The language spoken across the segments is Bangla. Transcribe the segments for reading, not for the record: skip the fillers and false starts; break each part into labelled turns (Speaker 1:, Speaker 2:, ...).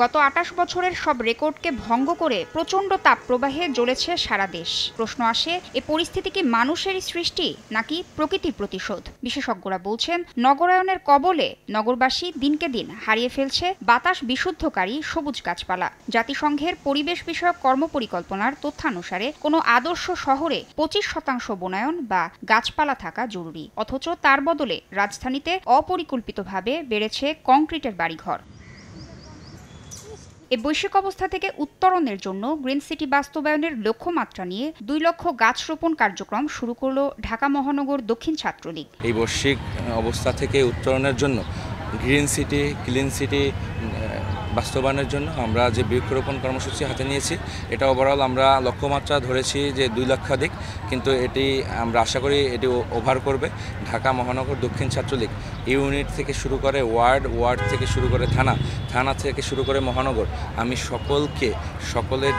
Speaker 1: গত ২৮ বছরের সব রেকর্ডকে ভঙ্গ করে প্রচণ্ড তাপপ্রবাহে জ্বলেছে সারা দেশ। প্রশ্ন আসে, এ পরিস্থিতি কি মানুষেরই সৃষ্টি নাকি প্রকৃতির প্রতিশোধ? বিশেষজ্ঞরা বলছেন, নগরায়নের কবলে নগরবাসী দিনকে দিন হারিয়ে ফেলছে বাতাস বিশুদ্ধকারী সবুজ গাছপালা। জাতিসংঘের পরিবেশ বিষয়ক কর্মপরিকল্পনার তথ্যানুসারে কোনো আদর্শ শহরে ২৫% বনায়ন বা গাছপালা থাকা জরুরি, অথচ তার বদলে রাজধানীতে অপরিকল্পিতভাবে বেড়েছে কংক্রিটের বাড়িঘর। এই বৈশ্বিক অবস্থা থেকে উত্তরণের জন্য গ্রিন সিটি বাস্তবায়নের লক্ষ্যমাত্রা নিয়ে ২ লক্ষ গাছ রোপণ কার্যক্রম শুরু করল ঢাকা মহানগর দক্ষিণ ছাত্রলীগ।
Speaker 2: এই বৈশ্বিক অবস্থা থেকে উত্তরণের জন্য গ্রিন সিটি ক্লিন সিটি বাস্তবায়নের জন্য আমরা যে বৃক্ষরোপণ কর্মসূচি হাতে নিয়েছি, এটা ওভারঅল আমরা লক্ষ্যমাত্রা ধরেছি যে ২ লক্ষাধিক, কিন্তু এটি আমরা আশা করি এটি ওভার করবে। ঢাকা মহানগর দক্ষিণ ছাত্রলীগ ইউনিট থেকে শুরু করে ওয়ার্ড থেকে শুরু করে থানা থেকে শুরু করে মহানগর, আমি সকলের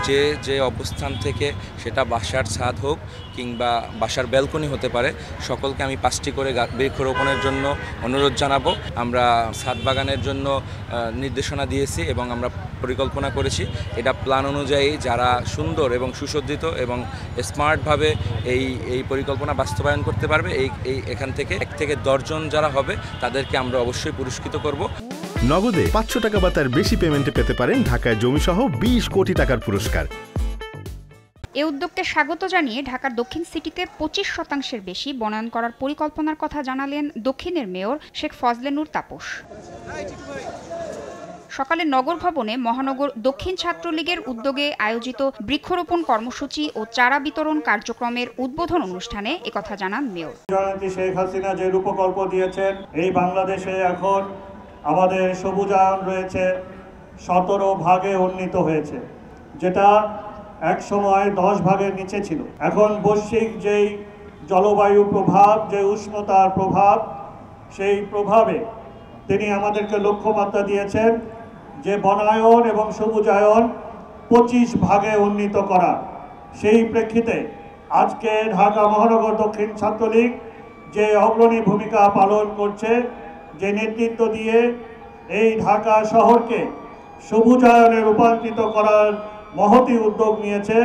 Speaker 2: যে অবস্থান থেকে, সেটা বাসার ছাদ হোক কিংবা বাসার ব্যালকনি হতে পারে, সকলকে আমি 5টি করে বৃক্ষরোপণের জন্য অনুরোধ জানাবো। আমরা ছাদ বাগানের জন্য নির্দেশনা দিয়েছি এবং আমরা পরিকল্পনা করেছি। এটা প্ল্যান অনুযায়ী যারা সুন্দর এবং সুসজ্জিত এবং স্মার্টভাবে এই পরিকল্পনা বাস্তবায়ন করতে পারবে, এখান থেকে 1 থেকে 10 জন যারা হবে তাদেরকে আমরা অবশ্যই পুরস্কৃত করব।
Speaker 3: নগদে 500 টাকা বা তার বেশি পেমেন্টে পেতে পারেন ঢাকায় জমিসহ 20 কোটি টাকার পুরস্কার।
Speaker 1: এ উদ্যোগকে স্বাগত জানিয়ে ঢাকার দক্ষিণ সিটিতে 25% বেশি বনায়ন করার পরিকল্পনার কথা জানালেন দক্ষিণের মেয়র শেখ ফজলে নূর তাপস। সকালে নগর ভবনে মহানগর দক্ষিণ ছাত্রলীগের উদ্যোগে আয়োজিত বৃক্ষরোপণ কর্মসূচি ও চারা বিতরণ কার্যক্রমের উদ্বোধন অনুষ্ঠানে একথা জানান মেয়র।
Speaker 4: শেখ হাসিনা যে রূপকল্প দিয়েছেন, এই বাংলাদেশে এখন আমাদের সবুজায়ন রয়েছে 17 ভাগে উন্নীত হয়েছে, যেটা এক সময় 10 ভাগের নিচে ছিল। এখন বৈশ্বিক যেই জলবায়ু প্রভাব, যে উষ্ণতার প্রভাব, সেই প্রভাবে তিনি আমাদেরকে লক্ষ্যমাত্রা দিয়েছেন যে বনায়ন এবং সবুজায়ন 25 ভাগে উন্নীত করা। সেই প্রেক্ষিতে আজকে ঢাকা মহানগর দক্ষিণ ছাত্রলীগ যে অগ্রণী ভূমিকা পালন করছে, যে নেতৃত্ব দিয়ে এই ঢাকা শহরকে সবুজায়নে রূপান্তরিত করার মহতী উদ্যোগ নিয়েছে,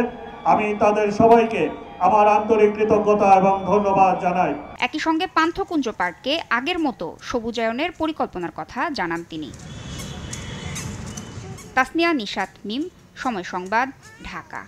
Speaker 4: আমি তাদের সবাইকে আমার আন্তরিক কৃতজ্ঞতা এবং ধন্যবাদ জানাই।
Speaker 1: একই সঙ্গে পান্থকুঞ্জ পার্ককে আগের মতো সবুজায়নের পরিকল্পনার কথা জানান তিনি। তাসনিয়া নিশাত মিম, সময় সংবাদ, ঢাকা।